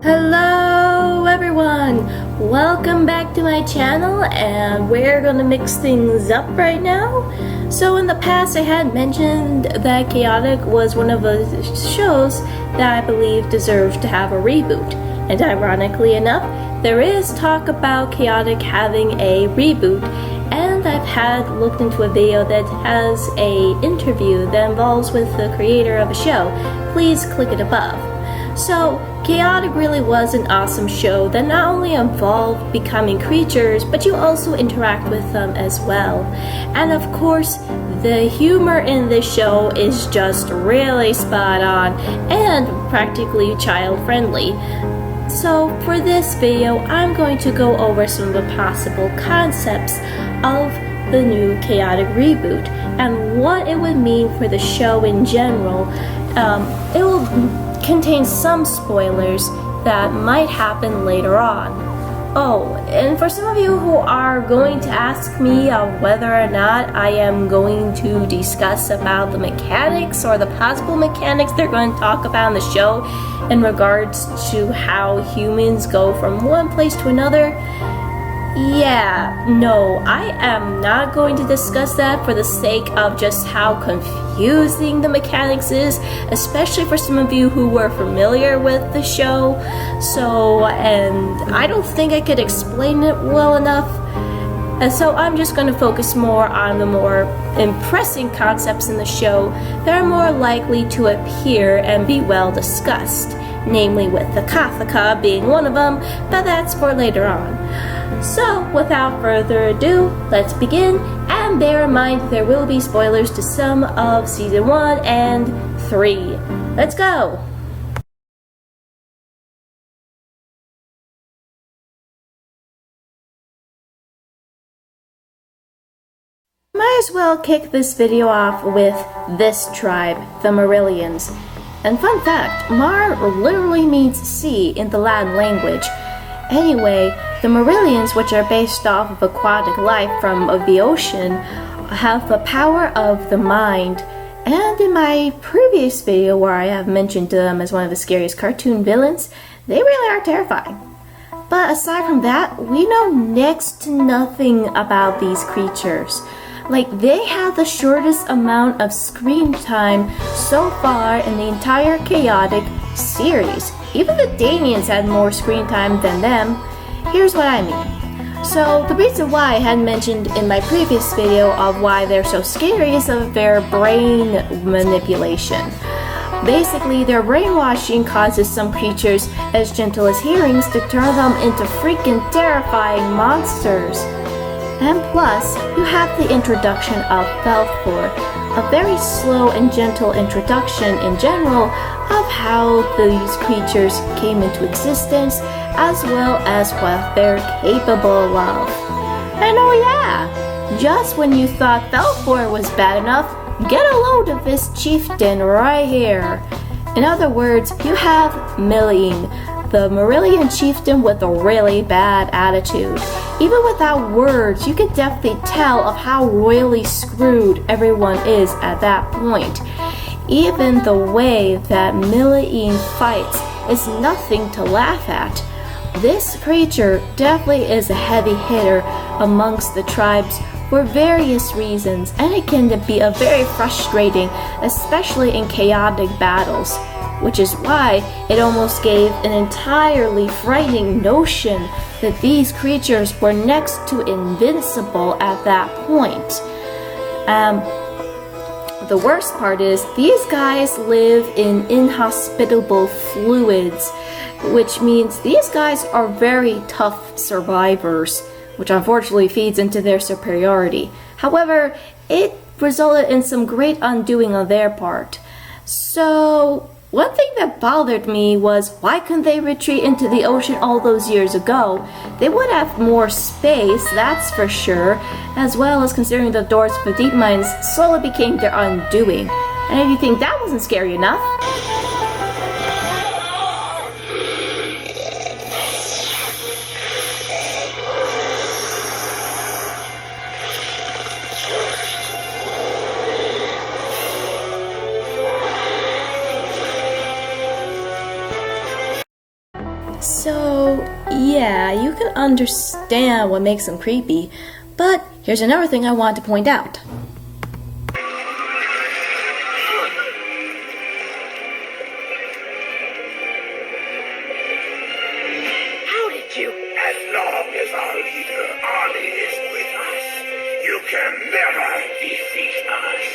Hello everyone! Welcome back to my channel, and we're gonna mix things up right now. So in the past I had mentioned that Chaotic was one of the shows that I believe deserved to have a reboot. And ironically enough, there is talk about Chaotic having a reboot, and I've had looked into a video that has a interview that involves with the creator of a show. Please click it above. So, Chaotic really was an awesome show that not only involved becoming creatures, but you also interact with them as well. And of course, the humor in this show is just really spot on and practically child-friendly. So for this video, I'm going to go over some of the possible concepts of the new Chaotic reboot and what it would mean for the show in general. It will contain some spoilers that might happen later on. Oh, and for some of you who are going to ask me whether or not I am going to discuss about the mechanics or the possible mechanics they're going to talk about in the show in regards to how humans go from one place to another, yeah, no, I am not going to discuss that for the sake of just how confusing the mechanics is, especially for some of you who were familiar with the show. And I don't think I could explain it well enough. And so I'm just going to focus more on the more impressive concepts in the show that are more likely to appear and be well discussed, namely with the Kathaka being one of them, but that's for later on. So, without further ado, let's begin, and bear in mind there will be spoilers to some of Season 1 and 3. Let's go! Might as well kick this video off with this tribe, the Marillions. And fun fact, Mar literally means sea in the Latin language. Anyway, the Marillions, which are based off of aquatic life from the ocean, have the power of the mind. And in my previous video where I have mentioned them as one of the scariest cartoon villains, they really are terrifying. But aside from that, we know next to nothing about these creatures. Like, they have the shortest amount of screen time so far in the entire Chaotic series. Even the Danians had more screen time than them. Here's what I mean. So, the reason why I had mentioned in my previous video of why they're so scary is of their brain manipulation. Basically, their brainwashing causes some creatures as gentle as herrings to turn them into freaking terrifying monsters. And plus, you have the introduction of Belphor, a very slow and gentle introduction in general of how these creatures came into existence, as well as what they're capable of. And oh yeah, just when you thought Belphor was bad enough, get a load of this chieftain right here. In other words, you have Milling, the Marillion chieftain with a really bad attitude. Even without words, you can definitely tell of how royally screwed everyone is at that point. Even the way that Milling fights is nothing to laugh at. This creature definitely is a heavy hitter amongst the tribes for various reasons, and it can be a very frustrating, especially in chaotic battles, which is why it almost gave an entirely frightening notion that these creatures were next to invincible at that point. The worst part is these guys live in inhospitable fluids, which means these guys are very tough survivors, which unfortunately feeds into their superiority. However, it resulted in some great undoing on their part. So, One thing that bothered me was why couldn't they retreat into the ocean all those years ago? They would have more space, that's for sure, as well as considering the doors for deep mines slowly became their undoing. And if you think that wasn't scary enough, so, yeah, you can understand what makes them creepy, but here's another thing I want to point out. How did you? As long as our leader, Arnie, is with us, you can never defeat us.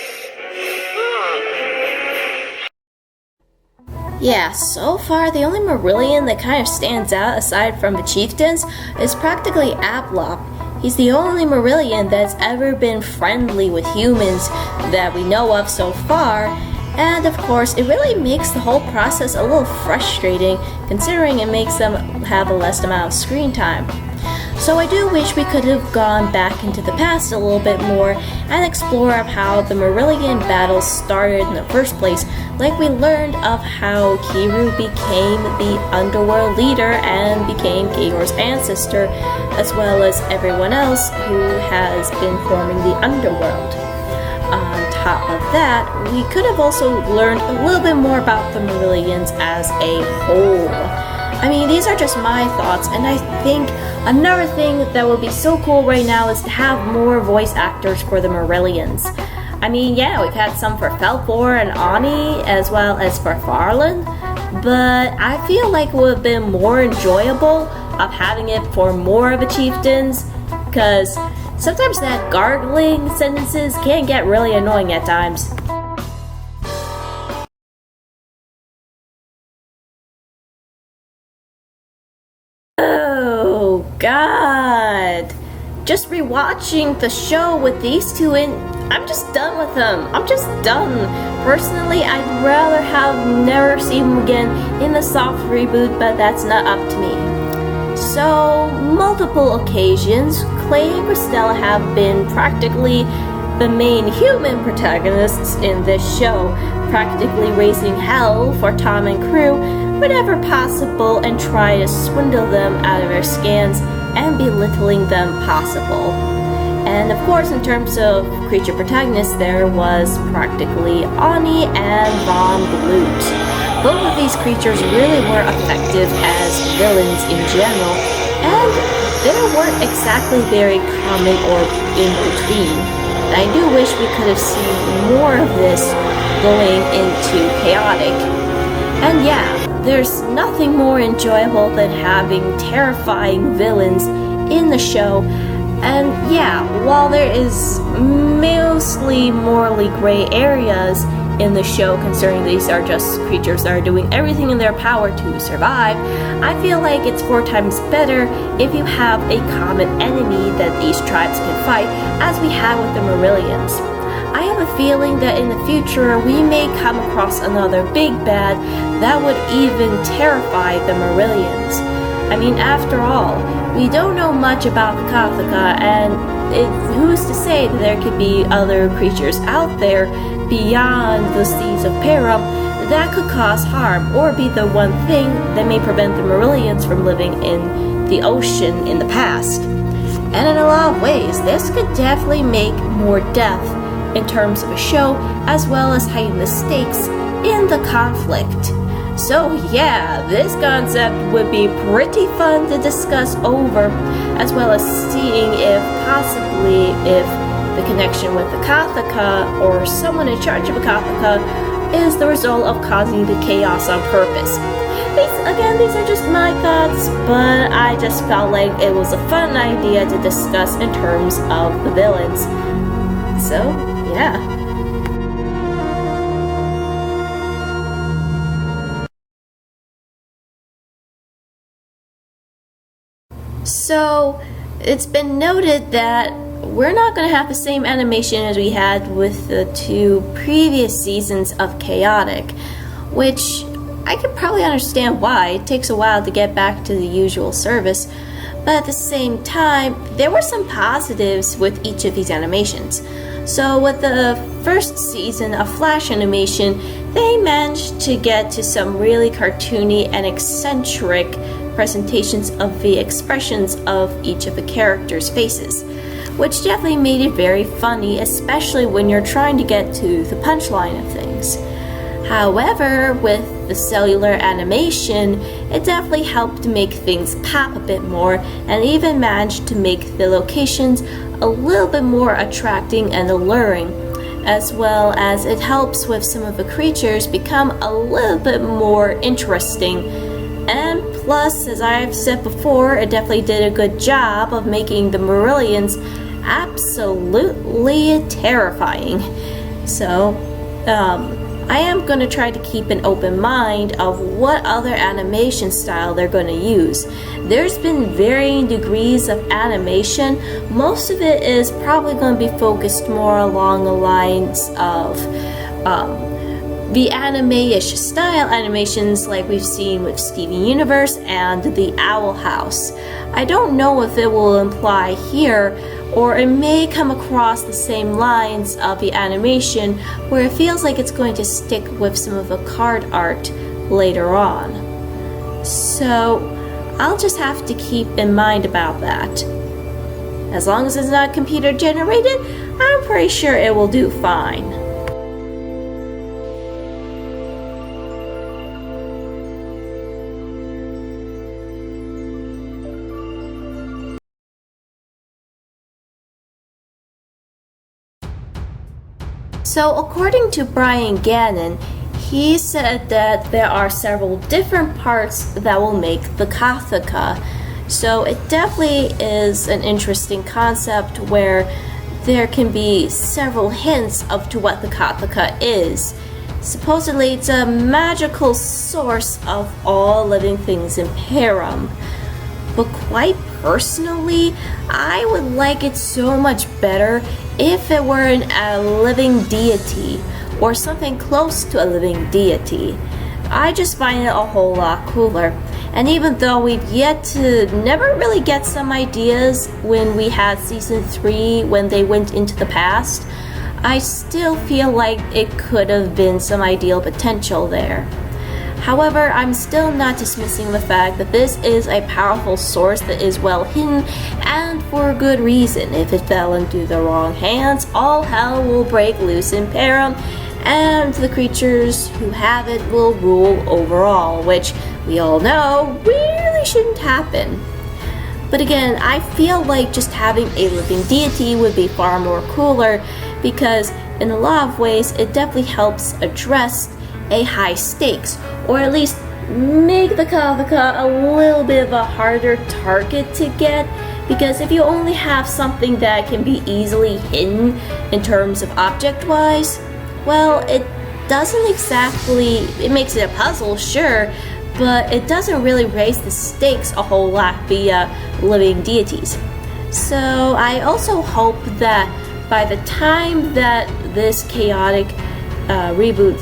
Yeah, so far the only Marillion that kind of stands out aside from the chieftains is practically Ablop. He's the only Marillion that's ever been friendly with humans that we know of so far, and of course it really makes the whole process a little frustrating considering it makes them have a less amount of screen time. So I do wish we could have gone back into the past a little bit more and explore of how the Marillion battles started in the first place, like we learned of how Kiru became the underworld leader and became Geor's ancestor, as well as everyone else who has been forming the underworld. On top of that, we could have also learned a little bit more about the Marillions as a whole. I mean, these are just my thoughts, and I think another thing that would be so cool right now is to have more voice actors for the Marillions. I mean, yeah, we've had some for Felfor and Ani, as well as for Farland, but I feel like it would have been more enjoyable of having it for more of the chieftains, because sometimes that gargling sentences can get really annoying at times. Oh God! Just rewatching the show with these two in, I'm just done with them. I'm just done. Personally, I'd rather have never seen them again in the soft reboot, but that's not up to me. So, multiple occasions, Clay and Christella have been practically the main human protagonists in this show, practically raising hell for Tom and crew whenever possible and try to swindle them out of their scans and belittling them possible. And of course, in terms of creature protagonists, there was practically Ani and Von Blut. Both of these creatures really were effective as villains in general, and they weren't exactly very common or in between. I do wish we could have seen more of this going into Chaotic. And yeah, there's nothing more enjoyable than having terrifying villains in the show. And yeah, while there is mostly morally gray areas in the show concerning these are just creatures that are doing everything in their power to survive, I feel like it's 4 times better if you have a common enemy that these tribes can fight, as we have with the Marillions. I have a feeling that in the future we may come across another big bad that would even terrify the Marillions. I mean, after all, we don't know much about the Kathaka, and who's to say that there could be other creatures out there beyond the seas of Perum that could cause harm or be the one thing that may prevent the Marillions from living in the ocean in the past. And in a lot of ways, this could definitely make more depth in terms of a show, as well as heighten the stakes in the conflict. So yeah, this concept would be pretty fun to discuss over, as well as seeing if possibly if the connection with the Kathaka or someone in charge of a Kathaka is the result of causing the chaos on purpose. These are just my thoughts, but I just felt like it was a fun idea to discuss in terms of the villains. So, yeah. So, it's been noted that we're not going to have the same animation as we had with the 2 previous seasons of Chaotic, which I could probably understand why. It takes a while to get back to the usual service, but at the same time, there were some positives with each of these animations. So with the first season of Flash animation, they managed to get to some really cartoony and eccentric presentations of the expressions of each of the characters' faces, which definitely made it very funny, especially when you're trying to get to the punchline of things. However, with the cellular animation, it definitely helped make things pop a bit more and even managed to make the locations a little bit more attracting and alluring, as well as it helps with some of the creatures become a little bit more interesting. And plus, as I've said before, it definitely did a good job of making the Marillions absolutely terrifying. So, I am going to try to keep an open mind of what other animation style they're going to use. There's been varying degrees of animation. Most of it is probably going to be focused more along the lines of the anime-ish style animations like we've seen with Steven Universe and the Owl House. I don't know if it will imply here, or it may come across the same lines of the animation where it feels like it's going to stick with some of the card art later on. So I'll just have to keep in mind about that. As long as it's not computer generated, I'm pretty sure it will do fine. So according to Brian Gannon, he said that there are several different parts that will make the Kathaka. So it definitely is an interesting concept where there can be several hints of to what the Kathaka is. Supposedly it's a magical source of all living things in Param. But quite personally, I would like it so much better if it were a living deity, or something close to a living deity. I just find it a whole lot cooler. And even though we've yet to never really get some ideas when we had season 3 when they went into the past, I still feel like it could have been some ideal potential there. However, I'm still not dismissing the fact that this is a powerful source that is well hidden, and for good reason. If it fell into the wrong hands, all hell will break loose in Param, and the creatures who have it will rule overall, which we all know really shouldn't happen. But again, I feel like just having a living deity would be far more cooler, because in a lot of ways it definitely helps address a high stakes, or at least make the Kathaka a little bit of a harder target to get, because if you only have something that can be easily hidden in terms of object-wise, well, it doesn't exactly, it makes it a puzzle, sure, but it doesn't really raise the stakes a whole lot via living deities. So I also hope that by the time that this chaotic reboot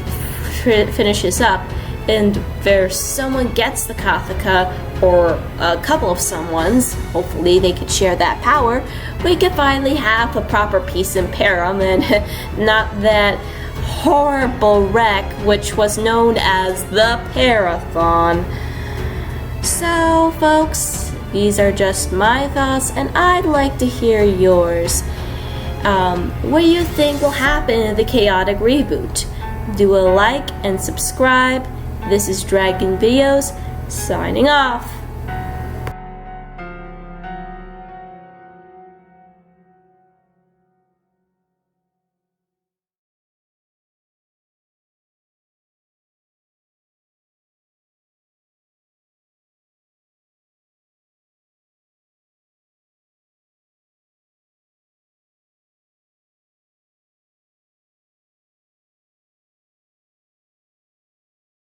finishes up and there's someone gets the Kathaka, or a couple of someones, hopefully they could share that power, we could finally have a proper peace in Param and not that horrible wreck which was known as the Parathon. So folks, these are just my thoughts and I'd like to hear yours. What do you think will happen in the chaotic reboot? Do a like and subscribe. This is Dragon Videos, signing off.